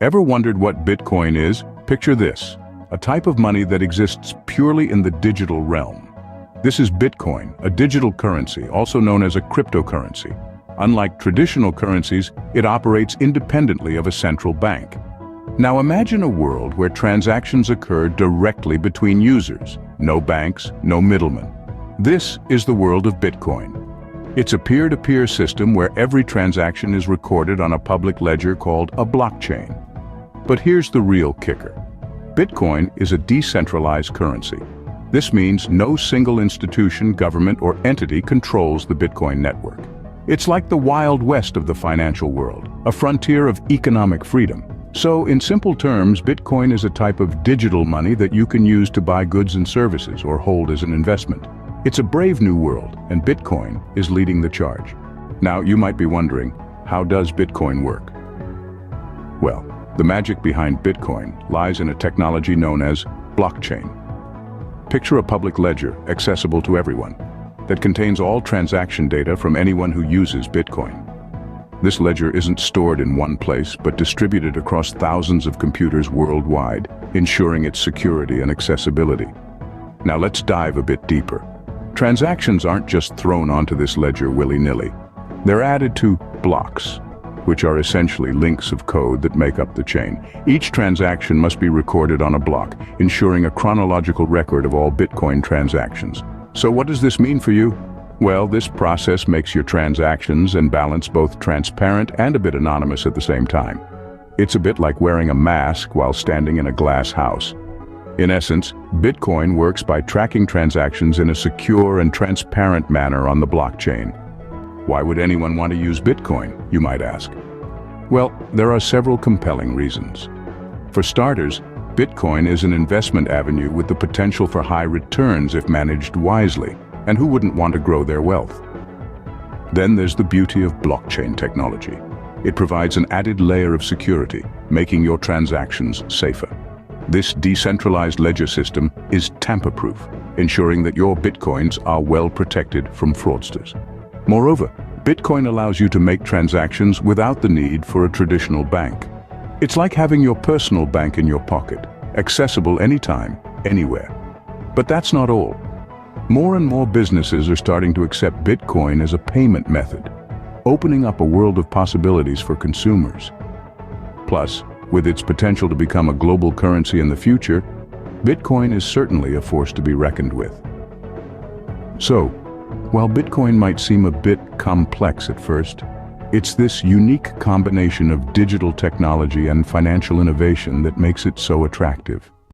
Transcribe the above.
Ever wondered what Bitcoin is? Picture this, a type of money that exists purely in the digital realm. This is Bitcoin, a digital currency, also known as a cryptocurrency. Unlike traditional currencies, it operates independently of a central bank. Now imagine a world where transactions occur directly between users. No banks, no middlemen. This is the world of Bitcoin. It's a peer-to-peer system where every transaction is recorded on a public ledger called a blockchain. But here's the real kicker. Bitcoin is a decentralized currency. This means no single institution, government, or entity controls the Bitcoin network. It's like the Wild West of the financial world, a frontier of economic freedom. So, in simple terms, Bitcoin is a type of digital money that you can use to buy goods and services or hold as an investment. It's a brave new world, and Bitcoin is leading the charge. Now, you might be wondering, how does Bitcoin work? Well, the magic behind Bitcoin lies in a technology known as blockchain. Picture a public ledger, accessible to everyone, that contains all transaction data from anyone who uses Bitcoin. This ledger isn't stored in one place, but distributed across thousands of computers worldwide, ensuring its security and accessibility. Now let's dive a bit deeper. Transactions aren't just thrown onto this ledger willy-nilly. They're added to blocks, which are essentially links of code that make up the chain. Each transaction must be recorded on a block, ensuring a chronological record of all Bitcoin transactions. So what does this mean for you? Well, this process makes your transactions and balance both transparent and a bit anonymous at the same time. It's a bit like wearing a mask while standing in a glass house. In essence, Bitcoin works by tracking transactions in a secure and transparent manner on the blockchain. Why would anyone want to use Bitcoin, you might ask? Well, there are several compelling reasons. For starters, Bitcoin is an investment avenue with the potential for high returns if managed wisely. And who wouldn't want to grow their wealth? Then there's the beauty of blockchain technology. It provides an added layer of security, making your transactions safer. This decentralized ledger system is tamper-proof, ensuring that your Bitcoins are well protected from fraudsters. Moreover, Bitcoin allows you to make transactions without the need for a traditional bank. It's like having your personal bank in your pocket, accessible anytime, anywhere. But that's not all. More and more businesses are starting to accept Bitcoin as a payment method, opening up a world of possibilities for consumers. Plus, with its potential to become a global currency in the future, Bitcoin is certainly a force to be reckoned with. So, while Bitcoin might seem a bit complex at first, it's this unique combination of digital technology and financial innovation that makes it so attractive.